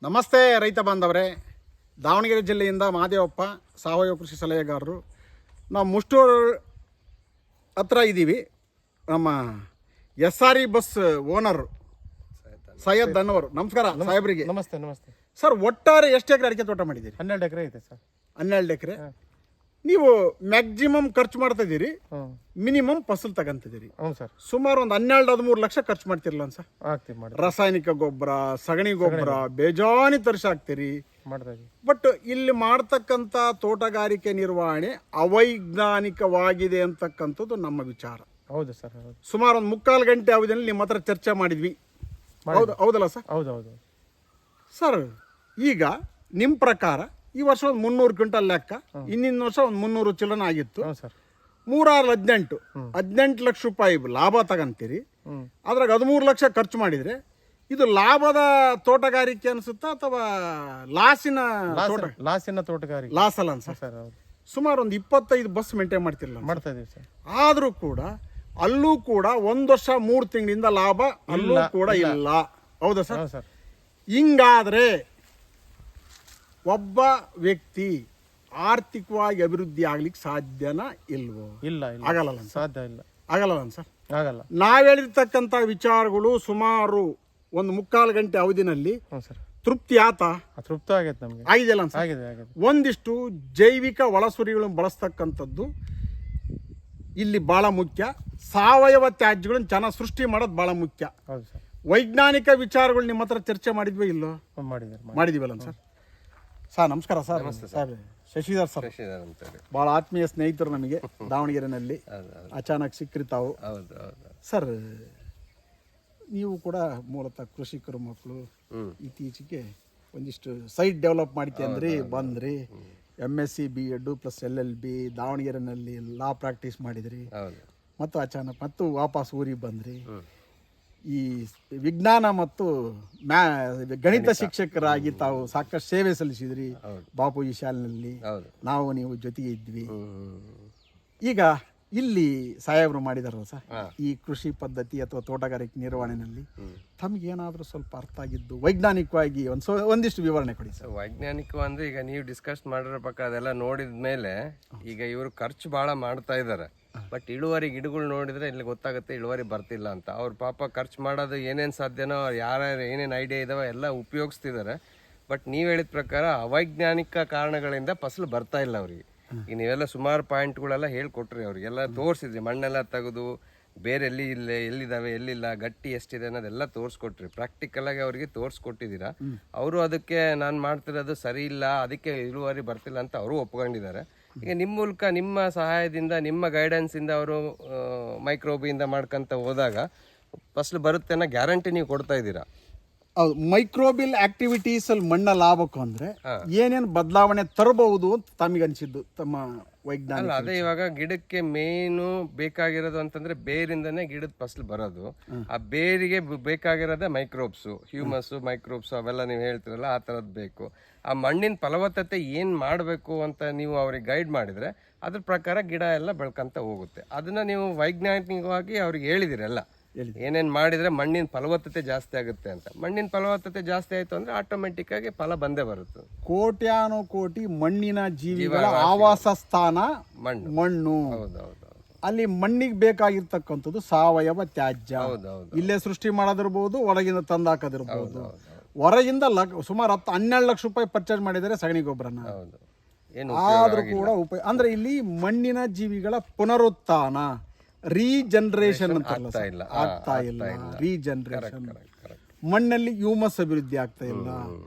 ನಮಸ್ತೆ ರೈತ ಬಾಂಧವರೇ, ದಾವಣಗೆರೆ ಜಿಲ್ಲೆಯಿಂದ ಮಹಾದೇವಪ್ಪ, ಸಾವಯವ ಕೃಷಿ ಸಲಹೆಗಾರರು. ನಾವು ಮುಷ್ಟೂರು ಹತ್ರ ಇದ್ದೀವಿ. ನಮ್ಮ SRE ಬಸ್ ಓನರು ಸೈಯದ್ ಅನ್ನೋರು. ನಮಸ್ಕಾರ ಸಾಹೇಬ್ರಿಗೆ. ನಮಸ್ತೆ ನಮಸ್ತೆ ಸರ್, ಒಟ್ಟಾರೆ ಎಷ್ಟು ಎಕರೆ ಅಡಿಕೆ ತೋಟ ಮಾಡಿದ್ದೀರಿ? 12 ಎಕರೆ ಐತೆ ಸರ್. 12 ಎಕರೆ. ನೀವು ಮ್ಯಾಕ್ಸಿಮಮ್ ಖರ್ಚು ಮಾಡ್ತಾ ಇದ್ದೀರಿ, ಮಿನಿಮಮ್ ಫಸಲು ತಗೊಂತಿದ್ದೀರಿ. ಹ್ಞೂ ಸರ್. ಸುಮಾರು ಒಂದು 12-13 ಲಕ್ಷ ಖರ್ಚು ಮಾಡ್ತಿರಲ್ಲ ಸರ್? ಆಗ್ತೀವಿ ಮಾಡಿ. ರಾಸಾಯನಿಕ ಗೊಬ್ಬರ, ಸಗಣಿ ಗೊಬ್ಬರ ಬೇಜಾನಿ ತರಿಸಿ ಹಾಕ್ತೀರಿ. ಮಾಡ್ತಾ ಇದೀವಿ. ಬಟ್ ಇಲ್ಲಿ ಮಾಡ್ತಕ್ಕಂಥ ತೋಟಗಾರಿಕೆ ನಿರ್ವಹಣೆ ಅವೈಜ್ಞಾನಿಕವಾಗಿದೆ ಅಂತಕ್ಕಂಥದ್ದು ನಮ್ಮ ವಿಚಾರ. ಹೌದು ಸರ್, ಹೌದು. ಸುಮಾರು ಒಂದು 3/4 ಗಂಟೆ ಅವಧಿಯಲ್ಲಿ ನಿಮ್ಮ ಹತ್ರ ಚರ್ಚೆ ಮಾಡಿದ್ವಿ. ಹೌದಲ್ಲ ಸರ್? ಹೌದು ಹೌದು ಸರ್, ಈಗ ನಿಮ್ಮ ಪ್ರಕಾರ ಈ ವರ್ಷ ಒಂದು 300 ಕ್ವಿಂಟಲ್ ಲೆಕ್ಕ, ಹಿಂದಿನ ವರ್ಷ ಒಂದು 300 ಚಿಲ್ಲನ ಆಗಿತ್ತು. ಹ್ಞೂ ಸರ್. 18 ಲಕ್ಷ ರೂಪಾಯಿ ಲಾಭ ತಗೊಂತೀರಿ. ಅದ್ರಾಗ 13 ಲಕ್ಷ ಖರ್ಚು ಮಾಡಿದ್ರೆ ಇದು ಲಾಭದ ತೋಟಗಾರಿಕೆ ಅನಿಸುತ್ತಾ ಅಥವಾ ಲಾಸಿನ ತೋಟಗಾರಿಕೆ? ಲಾಸ್ ಅಲ್ಲ ಅನ್ಸ ಸರ್. ಹೌದು. ಸುಮಾರು ಒಂದು 25 ಬಸ್ ಮೇಂಟೈನ್ ಮಾಡ್ತಿರಲ್ಲ? ಮಾಡ್ತಾ ಇದೀವಿ ಸರ್. ಆದ್ರೂ ಕೂಡ ಅಲ್ಲೂ ಕೂಡ 1 ವರ್ಷ 3 ತಿಂಗಳಿಂದ ಲಾಭ ಅಲ್ಲೂ ಕೂಡ ಇಲ್ಲ. ಹೌದಾ ಸರ್? ಸರ್. ಹಿಂಗಾದ್ರೆ ಒಬ್ಬ ವ್ಯಕ್ತಿ ಆರ್ಥಿಕವಾಗಿ ಅಭಿವೃದ್ಧಿ ಆಗ್ಲಿಕ್ಕೆ ಸಾಧ್ಯನಾ ಇಲ್ವೋ? ಇಲ್ಲ, ಆಗಲ್ಲ ಸಾಧ್ಯ ಇಲ್ಲ. ಆಗಲ್ಲ ಸರ್. ಆಗಲ್ಲ. ನಾವ್ ಹೇಳಿರ್ತಕ್ಕಂಥ ವಿಚಾರಗಳು ಸುಮಾರು ಒಂದು 3/4 ಗಂಟೆ ಅವಧಿನಲ್ಲಿ ತೃಪ್ತಿ ಆತ? ತೃಪ್ತ ಆಗೈತೆ ನಮ್ಗೆ. ಆಗಿದೆಯಲ್ಲ ಸರ್? ಆಗಿದೆ. ಒಂದಿಷ್ಟು ಜೈವಿಕ ಒಳಸುರಿಗಳನ್ನು ಬಳಸ್ತಕ್ಕಂಥದ್ದು ಇಲ್ಲಿ ಬಹಳ ಮುಖ್ಯ. ಸಾವಯವ ತ್ಯಾಜ್ಯಗಳನ್ನು ಚೆನ್ನಾಗಿ ಸೃಷ್ಟಿ ಮಾಡೋದು ಬಹಳ ಮುಖ್ಯ. ಹೌದು ಸರ್. ವೈಜ್ಞಾನಿಕ ವಿಚಾರಗಳು ನಿಮ್ಮ ಹತ್ರ ಚರ್ಚೆ ಮಾಡಿದ್ವಿ ಇಲ್ಲೋ? ಮಾಡಿದೀವಲ್ಲ ಸರ್? ಸರ್ ನಮಸ್ಕಾರ ಸರ್. ಸರ್ ಶಶಿಧರ್ ಸರ್ ಬಹಳ ಆತ್ಮೀಯ ಸ್ನೇಹಿತರು ನಮಗೆ ದಾವಣಗೆರೆನಲ್ಲಿ. ಅಚಾನಕ್ ಸಿಕ್ಕ್ರಿ ತಾವು. ಸರ್, ನೀವು ಕೂಡ ಮೂಲತಃ ಕೃಷಿಕರು ಮಕ್ಕಳು. ಇತ್ತೀಚೆಗೆ ಒಂದಿಷ್ಟು ಸೈಟ್ ಡೆವಲಪ್ ಮಾಡ್ಕೊಂಡ್ರಿ, ಬಂದ್ರಿ. MSc B.Ed ಪ್ಲಸ್ LLB ದಾವಣಗೆರೆನಲ್ಲಿ ಲಾ ಪ್ರಾಕ್ಟೀಸ್ ಮಾಡಿದ್ರಿ. ಮತ್ತು ಅಚಾನಕ್ ಮತ್ತು ವಾಪಸ್ ಊರಿಗೆ ಬಂದ್ರಿ. ಈ ವಿಜ್ಞಾನ ಮತ್ತು ಗಣಿತ ಶಿಕ್ಷಕರಾಗಿ ತಾವು ಸಾಕಷ್ಟು ಸೇವೆ ಸಲ್ಲಿಸಿದ್ರಿ ಬಾಪೂಜಿ ಶಾಲೆನಲ್ಲಿ. ನಾವು ನೀವು ಜೊತೆಗೆ ಇದ್ವಿ. ಈಗ ಇಲ್ಲಿ ಸಾಹೇಬರು ಮಾಡಿದಾರಲ್ಲ ಸರ್, ಈ ಕೃಷಿ ಪದ್ಧತಿ ಅಥವಾ ತೋಟಗಾರಿಕೆ ನಿರ್ವಹಣೆಯಲ್ಲಿ ತಮಗೇನಾದ್ರೂ ಸ್ವಲ್ಪ ಅರ್ಥ ಆಗಿದ್ದು ವೈಜ್ಞಾನಿಕವಾಗಿ ಒಂದಿಷ್ಟು ವಿವರಣೆ ಕೊಡಿ ಸರ್. ವೈಜ್ಞಾನಿಕ ಅಂದ್ರೆ ಈಗ ನೀವು ಡಿಸ್ಕಸ್ ಮಾಡಿರೋ ಪಕ್ಕ ಅದೆಲ್ಲ ನೋಡಿದ ಮೇಲೆ ಈಗ ಇವರು ಖರ್ಚು ಬಹಳ ಮಾಡ್ತಾ ಇದ್ದಾರೆ. ಬಟ್ ಇಳುವರಿ ಗಿಡಗಳು ನೋಡಿದ್ರೆ ಇಲ್ಲಿ ಗೊತ್ತಾಗುತ್ತೆ ಇಳುವರಿ ಬರ್ತಿಲ್ಲ ಅಂತ. ಅವ್ರು ಪಾಪ ಖರ್ಚು ಮಾಡೋದು ಏನೇನು ಸಾಧ್ಯನೋ, ಯಾರ್ಯಾರು ಏನೇನು ಐಡಿಯಾ ಇದಾವೆ ಎಲ್ಲ ಉಪಯೋಗಿಸ್ತಿದ್ದಾರೆ. ಬಟ್ ನೀವು ಹೇಳಿದ ಪ್ರಕಾರ ಅವೈಜ್ಞಾನಿಕ ಕಾರಣಗಳಿಂದ ಫಸಲು ಬರ್ತಾ ಇಲ್ಲ ಅವ್ರಿಗೆ. ಈಗ ನೀವೆಲ್ಲ ಸುಮಾರು ಪಾಯಿಂಟ್ಗಳೆಲ್ಲ ಹೇಳ್ಕೊಟ್ರಿ, ಅವ್ರಿಗೆಲ್ಲ ತೋರಿಸಿದ್ರಿ. ಮಣ್ಣೆಲ್ಲ ತೆಗೆದು ಬೇರೆ ಎಲ್ಲಿದ್ದಾವೆ ಎಲ್ಲಿಲ್ಲ, ಗಟ್ಟಿ ಎಷ್ಟಿದೆ ಅನ್ನೋದೆಲ್ಲ ತೋರಿಸ್ಕೊಟ್ರಿ. ಪ್ರಾಕ್ಟಿಕಲ್ ಆಗಿ ಅವ್ರಿಗೆ ತೋರಿಸ್ಕೊಟ್ಟಿದ್ದೀರಾ. ಅವರು ಅದಕ್ಕೆ ನಾನು ಮಾಡ್ತಿರೋದು ಸರಿ ಇಲ್ಲ, ಅದಕ್ಕೆ ಇಳುವರಿ ಬರ್ತಿಲ್ಲ ಅಂತ ಅವರು ಒಪ್ಕೊಂಡಿದ್ದಾರೆ. ಈಗ ನಿಮ್ಮ ಮೂಲಕ, ನಿಮ್ಮ ಸಹಾಯದಿಂದ, ನಿಮ್ಮ ಗೈಡೆನ್ಸಿಂದ ಅವರು ಮೈಕ್ರೋಬಿಯಿಂದ ಮಾಡ್ಕೊಂತ ಹೋದಾಗ ಫಸಲು ಬರುತ್ತೆ ಅನ್ನೋ ಗ್ಯಾರಂಟಿ ನೀವು ಕೊಡ್ತಾ ಇದ್ದೀರಾ. ಹೌದು. ಮೈಕ್ರೋಬಿಯಲ್ ಆಕ್ಟಿವಿಟೀಸ್ ಅಲ್ಲಿ ಮಣ್ಣ ಲಾಭಕ್ಕೂ ಅಂದ್ರೆ ಏನೇನು ಬದಲಾವಣೆ ತರಬಹುದು ಅಂತ ತಮಗೆ ಅನಿಸಿದ್ದು ತಮ್ಮ ವೈಜ್ಞಾನಿಕ? ಅದೇ ಇವಾಗ ಗಿಡಕ್ಕೆ ಮೇನು ಬೇಕಾಗಿರೋದು ಅಂತಂದ್ರೆ ಬೇರಿಂದನೇ ಗಿಡದ ಫಸಲು ಬರೋದು. ಆ ಬೇರಿಗೆ ಬೇಕಾಗಿರೋದೇ ಮೈಕ್ರೋಬ್ಸ್, ಹ್ಯೂಮಸ್ ಮೈಕ್ರೋಬ್ಸ್ ಅವೆಲ್ಲ ನೀವು ಹೇಳ್ತಿರಲ್ಲ, ಆ ಥರದ್ದು ಬೇಕು. ಆ ಮಣ್ಣಿನ ಫಲವತ್ತತೆ ಏನು ಮಾಡಬೇಕು ಅಂತ ನೀವು ಅವ್ರಿಗೆ ಗೈಡ್ ಮಾಡಿದ್ರೆ ಅದ್ರ ಪ್ರಕಾರ ಗಿಡ ಎಲ್ಲ ಬೆಳ್ಕೊಂತ ಹೋಗುತ್ತೆ. ಅದನ್ನ ನೀವು ವೈಜ್ಞಾನಿಕವಾಗಿ ಅವ್ರಿಗೆ ಹೇಳಿದಿರಲ್ಲ, ಏನೇನು ಮಾಡಿದ್ರೆ ಮಣ್ಣಿನ ಫಲವತ್ತತೆ ಜಾಸ್ತಿ ಆಗುತ್ತೆ ಅಂತ. ಮಣ್ಣಿನ ಫಲವತ್ತತೆ ಜಾಸ್ತಿ ಆಯ್ತು ಅಂದ್ರೆ ಆಟೋಮೆಟಿಕ್ ಆಗಿ ಫಲ ಬಂದೇ ಬರುತ್ತೆ. ಕೋಟಿ ಮಣ್ಣಿನ ಜೀವಿಗಳ ಆವಾಸ ಸ್ಥಾನ ಮಣ್ಣು. ಅಲ್ಲಿ ಮಣ್ಣಿಗೆ ಬೇಕಾಗಿರ್ತಕ್ಕಂಥದ್ದು ಸಾವಯವ ತ್ಯಾಜ್ಯ. ಇಲ್ಲೇ ಸೃಷ್ಟಿ ಮಾಡೋದಿರ್ಬೋದು, ಹೊರಗಿಂದ ತಂದಾಕೋದಿರ್ಬೋದು. ಹೊರಗಿಂದ ಸುಮಾರು 12 ಲಕ್ಷ ರೂಪಾಯಿ ಪರ್ಚೇಸ್ ಮಾಡಿದರೆ ಸಗಣಿ ಗೊಬ್ಬರನ. ಆದ್ರೂ ಕೂಡ ಅಂದ್ರೆ ಇಲ್ಲಿ ಮಣ್ಣಿನ ಜೀವಿಗಳ ಪುನರುತ್ಥಾನ, ರೀಜನರೇಷನ್ ಅಂತ ಆಗ್ತಾ ಇಲ್ಲ. ರೀಜನರೇಷನ್, ಮಣ್ಣಲ್ಲಿ ಹ್ಯೂಮಸ್ ಅಭಿವೃದ್ಧಿ ಆಗ್ತಾ ಇಲ್ಲ.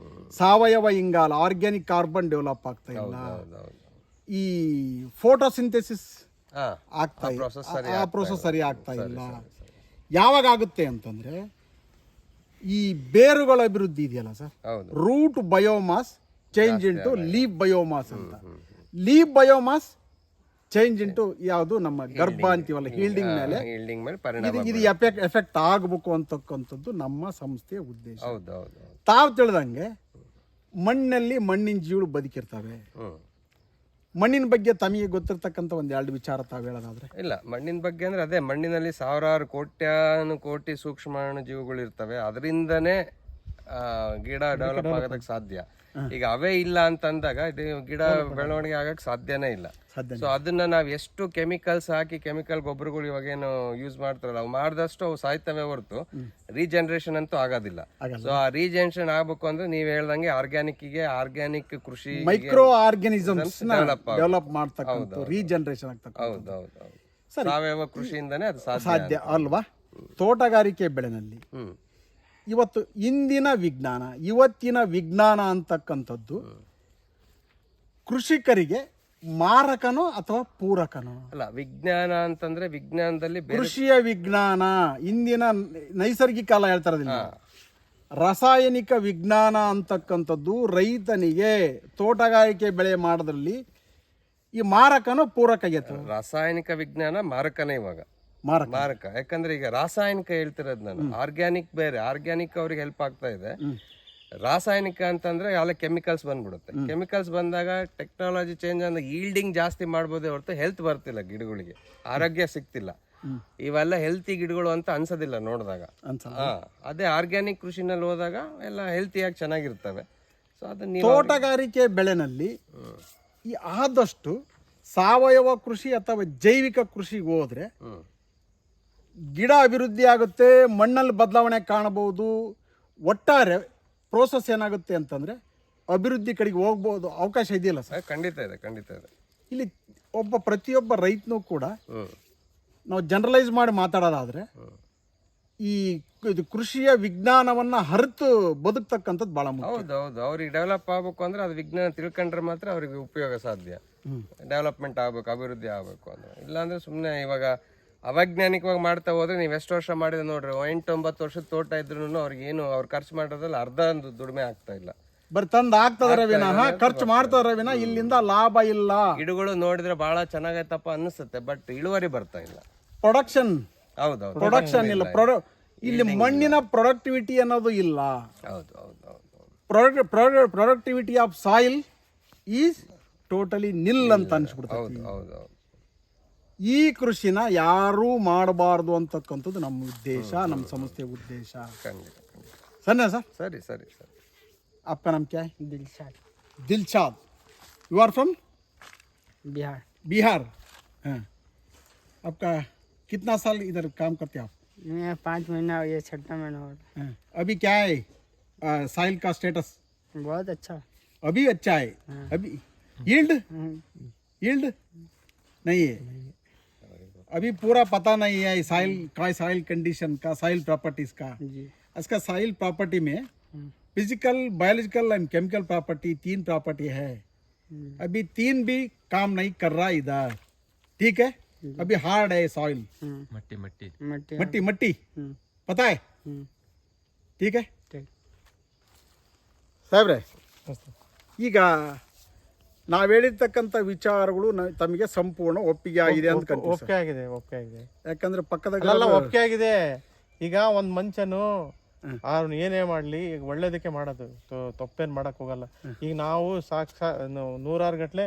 ಸಾವಯವ ಇಂಗಾಲ, ಆರ್ಗ್ಯಾನಿಕ್ ಕಾರ್ಬನ್ ಡೆವಲಪ್ ಆಗ್ತಾ ಇಲ್ಲ. ಈ ಫೋಟೋಸಿಂಥೆಸಿಸ್ ಆಗ್ತಾ ಇಲ್ಲ, ಆ ಪ್ರೋಸೆಸ್ ಸರಿ ಆಗ್ತಾ ಇಲ್ಲ. ಯಾವಾಗ ಆಗುತ್ತೆ ಅಂತಂದ್ರೆ ಈ ಬೇರುಗಳ ಅಭಿವೃದ್ಧಿ ಇದೆಯಲ್ಲ sir, root biomass change into leaf biomass ಅಂತ. ಲೀಫ್ ಬಯೋಮಾಸ್ ಚೇಂಜ್ ಇಂಟು ಯಾವುದು ನಮ್ಮ ಗರ್ಭ ಅಂತೀವಲ್ಲ, ಹೀಲ್ಡಿಂಗ್ ಮೇಲೆ ಇದು ಎಫೆಕ್ಟ್ ಆಗಬೇಕು ಅಂತಕ್ಕಂಥದ್ದು ನಮ್ಮ ಸಂಸ್ಥೆಯ ಉದ್ದೇಶ. ತಾವು ತಿಳಿದಂಗೆ ಮಣ್ಣಲ್ಲಿ ಮಣ್ಣಿನ ಜೀವಗಳು ಬದುಕಿರ್ತವೆ. ಮಣ್ಣಿನ ಬಗ್ಗೆ ತಮಗೆ ಗೊತ್ತಿರ್ತಕ್ಕಂಥ ಒಂದು 2 ವಿಚಾರ ತಾವು ಹೇಳೋದಾದ್ರೆ? ಇಲ್ಲ, ಮಣ್ಣಿನ ಬಗ್ಗೆ ಅಂದ್ರೆ ಅದೇ, ಮಣ್ಣಿನಲ್ಲಿ ಸಾವಿರಾರು ಕೋಟಿ ಸೂಕ್ಷ್ಮಾಣು ಜೀವಿಗಳು ಇರ್ತವೆ. ಅದರಿಂದನೇ ಗಿಡ ಡೆವಲಪ್ ಆಗೋದಕ್ಕೆ ಸಾಧ್ಯ. ಈಗ ಅವೇ ಇಲ್ಲ ಅಂತಂದಾಗ ಇದು ಗಿಡ ಬೆಳವಣಿಗೆ ಆಗಕ್ಕೆ ಸಾಧ್ಯನೇ ಇಲ್ಲ. ಸೊ ಅದನ್ನ ನಾವ್ ಎಷ್ಟು ಕೆಮಿಕಲ್ಸ್ ಹಾಕಿ, ಕೆಮಿಕಲ್ ಗೊಬ್ಬರಗಳು ಇವಾಗ ಏನು ಯೂಸ್ ಮಾಡ್ತಾರಲ್ಲ, ಅವು ಮಾಡಿದಷ್ಟು ಅವು ಸಾಯ್ತವೆ ಹೊರತು ರೀಜನರೇಷನ್ ಅಂತೂ ಆಗೋದಿಲ್ಲ. ಸೊ ಆ ರೀಜನರೇಷನ್ ಆಗ್ಬೇಕು ಅಂದ್ರೆ ನೀವ್ ಹೇಳ್ದಂಗೆ ಆರ್ಗ್ಯಾನಿಕ್ ಕೃಷಿ, ಮೈಕ್ರೋ ಆರ್ಗಾನಿಸಮ್ಸ್ ಡೆವಲಪ್ ಮಾಡ್ತಕ್ಕಂಥ ರೀಜನರೇಷನ್ ಆಗ್ತಕ್ಕಂಥ. ಹೌದೌದು, ಸಾವಯವ ಕೃಷಿಯಿಂದನೇ ಅದು ಸಾಧ್ಯ ಅಲ್ವಾ? ತೋಟಗಾರಿಕೆ ಬೆಳೆನಲ್ಲಿ ಇವತ್ತಿನ ವಿಜ್ಞಾನ ಅಂತಕ್ಕಂಥದ್ದು ಕೃಷಿಕರಿಗೆ ಮಾರಕನೋ ಅಥವಾ ಪೂರಕನೋ? ಅಲ್ಲ, ವಿಜ್ಞಾನ ಅಂತಂದ್ರೆ ವಿಜ್ಞಾನದಲ್ಲಿ ಕೃಷಿಯ ವಿಜ್ಞಾನ ಇಂದಿನ ನೈಸರ್ಗಿಕ ಅಲ್ಲ ಹೇಳ್ತಾ ಇರೋದಿಲ್ಲ, ರಾಸಾಯನಿಕ ವಿಜ್ಞಾನ ಅಂತಕ್ಕಂಥದ್ದು ರೈತನಿಗೆ ತೋಟಗಾರಿಕೆ ಬೆಳೆ ಮಾಡೋದ್ರಲ್ಲಿ ಈ ಮಾರಕನೋ ಪೂರಕ ಆಗೈತೆ? ರಾಸಾಯನಿಕ ವಿಜ್ಞಾನ ಮಾರಕನೇ ಇವಾಗ, ಮಾರಕ. ಯಾಕಂದ್ರೆ ಈಗ ರಾಸಾಯನಿಕ ಹೇಳ್ತಿರೋದು ನಾನು, ಆರ್ಗ್ಯಾನಿಕ್ ಬೇರೆ. ಆರ್ಗ್ಯಾನಿಕ್ ಅವ್ರಿಗೆ ಹೆಲ್ಪ್ ಆಗ್ತಾ ಇದೆ. ರಾಸಾಯನಿಕ ಅಂತಂದ್ರೆ ಎಲ್ಲ ಕೆಮಿಕಲ್ಸ್ ಬಂದ್ಬಿಡುತ್ತೆ. ಕೆಮಿಕಲ್ಸ್ ಬಂದಾಗ ಟೆಕ್ನಾಲಜಿ ಚೇಂಜ್ ಅಂದ್ರೆ ಈಲ್ಡಿಂಗ್ ಜಾಸ್ತಿ ಮಾಡ್ಬೋದೇ ಹೊರತು ಹೆಲ್ತ್ ಬರ್ತಿಲ್ಲ ಗಿಡಗಳಿಗೆ, ಆರೋಗ್ಯ ಸಿಗ್ತಿಲ್ಲ. ಇವೆಲ್ಲ ಹೆಲ್ತಿ ಗಿಡಗಳು ಅಂತ ಅನ್ಸೋದಿಲ್ಲ ನೋಡಿದಾಗ. ಅದೇ ಆರ್ಗ್ಯಾನಿಕ್ ಕೃಷಿನಲ್ಲಿ ಹೋದಾಗ ಎಲ್ಲ ಹೆಲ್ತಿಯಾಗಿ ಚೆನ್ನಾಗಿರ್ತವೆ. ಸೊ ಅದು ತೋಟಗಾರಿಕೆ ಬೆಳೆನಲ್ಲಿ ಈ ಆದಷ್ಟು ಸಾವಯವ ಕೃಷಿ ಅಥವಾ ಜೈವಿಕ ಕೃಷಿಗೆ ಹೋದ್ರೆ ಗಿಡ ಅಭಿವೃದ್ಧಿ ಆಗುತ್ತೆ, ಮಣ್ಣಲ್ಲಿ ಬದಲಾವಣೆ ಕಾಣಬಹುದು. ಒಟ್ಟಾರೆ ಪ್ರೋಸೆಸ್ ಏನಾಗುತ್ತೆ ಅಂತಂದ್ರೆ ಅಭಿವೃದ್ಧಿ ಕಡೆಗೆ ಹೋಗ್ಬೋದು, ಅವಕಾಶ ಇದೆಯಲ್ಲ ಸರ್? ಖಂಡಿತ ಇದೆ. ಇಲ್ಲಿ ಪ್ರತಿಯೊಬ್ಬ ರೈತನೂ ಕೂಡ ನಾವು ಜನರಲೈಸ್ ಮಾಡಿ ಮಾತಾಡೋದಾದ್ರೆ ಈ ಕೃಷಿಯ ವಿಜ್ಞಾನವನ್ನ ಹರಿತು ಬದುಕ್ತಕ್ಕಂಥದ್ದು ಬಹಳ ಮುಖ್ಯ. ಹೌದೌದು, ಅವ್ರಿಗೆ ಡೆವಲಪ್ ಆಗ್ಬೇಕು ಅಂದ್ರೆ ಅದು ವಿಜ್ಞಾನ ತಿಳ್ಕೊಂಡ್ರೆ ಮಾತ್ರ ಅವ್ರಿಗೆ ಉಪಯೋಗ ಸಾಧ್ಯ. ಡೆವಲಪ್ಮೆಂಟ್ ಆಗ್ಬೇಕು, ಅಭಿವೃದ್ಧಿ ಆಗ್ಬೇಕು ಅಂದ್ರೆ. ಇಲ್ಲಾಂದ್ರೆ ಸುಮ್ಮನೆ ಇವಾಗ ಅವೈಜ್ಞಾನಿಕವಾಗಿ ಮಾಡ್ತಾ ಹೋದ್ರೆ ನೀವು ಎಷ್ಟು ವರ್ಷ ಮಾಡಿದ್ರೆ ನೋಡ್ರಿ, 8-9 ವರ್ಷದ ತೋಟ ಇದ್ರು ಅವ್ರಿಗೆ ಏನು ಅವ್ರು ಖರ್ಚು ಮಾಡೋದ್ರಲ್ಲಿ ಅರ್ಧ ಒಂದು ದುಡಿಮೆ ಆಗ್ತಾ ಇಲ್ಲ. ಬರೀ ತಂದು ಆಗ್ತದ್ರ ವಿನಃ ಖರ್ಚು ಮಾಡ್ತಾರ ವಿನಃ ಇಲ್ಲಿಂದ ಲಾಭ ಇಲ್ಲ. ಗಿಡಗಳು ನೋಡಿದ್ರೆ ಬಹಳ ಚೆನ್ನಾಗೈತಪ್ಪ ಅನಿಸುತ್ತೆ, ಬಟ್ ಇಳುವರಿ ಬರ್ತಾ ಇಲ್ಲ. ಪ್ರೊಡಕ್ಷನ್ ಹೌದೌದು, ಪ್ರೊಡಕ್ಷನ್ ಇಲ್ಲ. ಇಲ್ಲಿ ಮಣ್ಣಿನ ಪ್ರೊಡಕ್ಟಿವಿಟಿ ಅನ್ನೋದು ಇಲ್ಲ. Productivity of soil is totally nil ಅಂತ ಅನ್ಸ್ಬಿಡ್ತದೆ. ಈ ಕೃಷಿನ ಯಾರೂ ಮಾಡಬಾರ್ದು ಅಂತಕ್ಕಂಥದ್ದು ನಮ್ಮ ಉದ್ದೇಶ, ನಮ್ಮ ಸಂಸ್ಥೆಯ ಉದ್ದೇಶ. ಸರಿ ಸರ್? ಸರಿ. आपका नाम क्या है? Dilshad. You are from Bihar. हाँ. आपका कितना साल इधर काम करते हैं आप? मैं 5 महीना, ये 6वां महीना हो रहा है. अभी क्या है साइल का स्टेटस? बहुत अच्छा. अभी अच्छा है. अभी यील्ड नहीं है. अभी पूरा पता नहीं है साइल कंडीशन का, साइल प्रॉपर्टीज का. इसका साइल प्रॉपर्टी में physical, biological and chemical property 3 property है. अभी 3 भी काम नहीं कर रहा इधर. ठीक है? अभी हार्ड है सॉइल, मट्टी पता है? ठीक है ಸಾಹೇಬ್ರೆ, ಈಗ ನಾವು ಹೇಳಿರ್ತಕ್ಕಂಥ ವಿಚಾರಗಳು ತಮಗೆ ಸಂಪೂರ್ಣ ಒಪ್ಪಿಗೆ ಆಗಿದೆ ಅಂತ ಒಪ್ಪಿಗೆ ಆಗಿದೆ. ಯಾಕಂದ್ರೆ ಪಕ್ಕದ ಒಪ್ಪಿಗೆ ಆಗಿದೆ. ಈಗ ಒಂದ್ ಮನುಷ್ಯನು ಅವ್ನು ಏನೇ ಮಾಡ್ಲಿ ಈಗ ಒಳ್ಳೇದಕ್ಕೆ ಮಾಡೋದು, ತಪ್ಪೇನ್ ಮಾಡಕ್ ಹೋಗಲ್ಲ. ಈಗ ನಾವು ನೂರಾರು ಗಟ್ಲೆ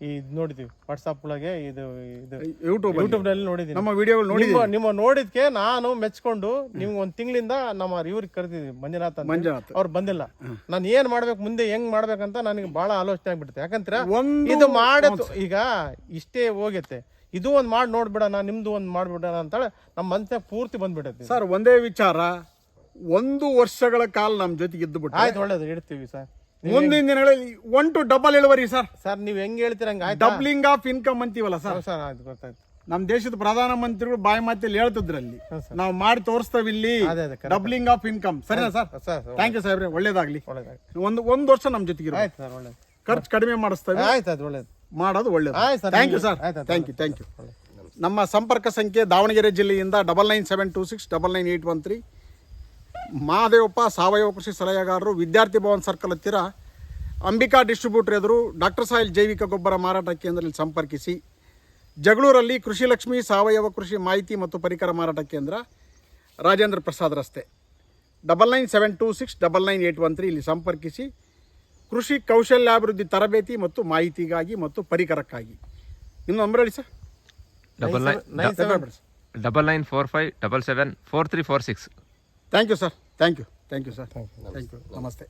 ಇದ್ ನೋಡಿದೀವಿ ವಾಟ್ಸಾಪ್ ಒಳಗೆ, ಇದು ಯೂಟ್ಯೂಬ್ ನಲ್ಲಿ ನೋಡಿದೀನಿ. ನಮ್ಮ ವಿಡಿಯೋಗಳು ನೋಡಿ ನಿಮ್ಮ ನೋಡಿದ್ಕೆ ನಾನು ಮೆಚ್ಕೊಂಡು ನಿಮ್ಗೆ ಒಂದ್ ತಿಂಗಳಿಂದ ನಮ್ಮ ಇವ್ರಿಗೆ ಕರೆದಿದ್ವಿ, ಮಂಜುನಾಥ್ ಅವ್ರು ಬಂದಿಲ್ಲ. ನಾನು ಏನ್ ಮಾಡ್ಬೇಕು, ಮುಂದೆ ಹೆಂಗ್ ಮಾಡ್ಬೇಕಂತ ನನಗೆ ಬಹಳ ಆಲೋಚನೆ ಆಗ್ಬಿಡುತ್ತೆ. ಯಾಕಂದ್ರೆ ಇದು ಮಾಡಿತ್ತು, ಈಗ ಇಷ್ಟೇ ಹೋಗೈತೆ, ಇದು ಒಂದ್ ಮಾಡಿ ನೋಡ್ಬಿಡೋಣ, ನಿಮ್ದು ಒಂದ್ ಮಾಡ್ಬಿಡೋಣ ಅಂತೇಳಿ ನಮ್ಮ ಮನ್ಸಾಗ ಪೂರ್ತಿ ಬಂದ್ಬಿಡತ್ತೆ. ಸರ್ ಒಂದೇ ವಿಚಾರ, 1 ವರ್ಷಗಳ ಕಾಲ ನಮ್ ಜೊತೆಗೆ ಇದ್ದು ಬಿಟ್ಟು ಆಯ್ತು, ಒಳ್ಳೇದು ಇಡ್ತೀವಿ ಸರ್. ಮುಂದಿನ ದಿನಗಳಲ್ಲಿ 1 to ಡಬಲ್ ಇಳುವರಿ ಸರ್. ಸರ್ ನೀವ್ ಹೆಂಗ್ ಹೇಳ್ತೀರ ಹಂಗ ಡಬ್ಲಿಂಗ್ ಆಫ್ ಇನ್ಕಮ್ ಅಂತೀವಲ್ಲ ಸರ್. ಸರ್ ಆಯ್ತು, ಗೊತ್ತಾಯ್ತು. ನಮ್ ದೇಶದ ಪ್ರಧಾನ ಮಂತ್ರಿಗಳು ಬಾಯಿ ಮಾತಲ್ಲಿ ಹೇಳ್ತಿದ್ರಲ್ಲಿ, ನಾವು ಮಾಡಿ ತೋರಿಸ್ತೇವೆ ಇಲ್ಲಿ ಡಬ್ಲಿಂಗ್ ಆಫ್ ಇನ್ಕಮ್. ಸರಿನಾ ಸರ್? ಥ್ಯಾಂಕ್ ಯು ಸಾಹೇಬ್ರೆ, ಒಳ್ಳೇದಾಗ್ಲಿ. ಒಂದು ವರ್ಷ ನಮ್ ಜೊತೆಗೆ ಖರ್ಚು ಕಡಿಮೆ ಮಾಡಿಸ್ತೇವೆ. ಒಳ್ಳೇದು ಮಾಡೋದು ಒಳ್ಳೇದು. Thank you sir. Thank you. ನಮ್ಮ ಸಂಪರ್ಕ ಸಂಖ್ಯೆ ದಾವಣಗೆರೆ ಜಿಲ್ಲೆಯಿಂದ 9972699813. ಮಹಾದೇವಪ್ಪ ಸಾವಯವ ಕೃಷಿ ಸಲಹೆಗಾರರು, ವಿದ್ಯಾರ್ಥಿ ಭವನ್ ಸರ್ಕಲ್ ಹತ್ತಿರ ಅಂಬಿಕಾ ಡಿಸ್ಟ್ರಿಬ್ಯೂಟರ್ ಎದುರು ಡಾಕ್ಟರ್ ಸಾಯಿಲ್ ಜೈವಿಕ ಗೊಬ್ಬರ ಮಾರಾಟ ಕೇಂದ್ರದಲ್ಲಿ ಸಂಪರ್ಕಿಸಿ. ಜಗಳೂರಲ್ಲಿ ಕೃಷಿ ಲಕ್ಷ್ಮಿ ಸಾವಯವ ಕೃಷಿ ಮಾಹಿತಿ ಮತ್ತು ಪರಿಕರ ಮಾರಾಟ ಕೇಂದ್ರ, ರಾಜೇಂದ್ರ ಪ್ರಸಾದ್ ರಸ್ತೆ, 9972699813 ಇಲ್ಲಿ ಸಂಪರ್ಕಿಸಿ. ಕೃಷಿ ಕೌಶಲ್ಯಾಭಿವೃದ್ಧಿ ತರಬೇತಿ ಮತ್ತು ಮಾಹಿತಿಗಾಗಿ ಮತ್ತು ಪರಿಕರಕ್ಕಾಗಿ. ನಿಮ್ಮ ನಂಬರ್ ಹೇಳಿ sir. 9945777346. Thank you sir. Thank you. Thank you sir thank you ನಮಸ್ತೆ.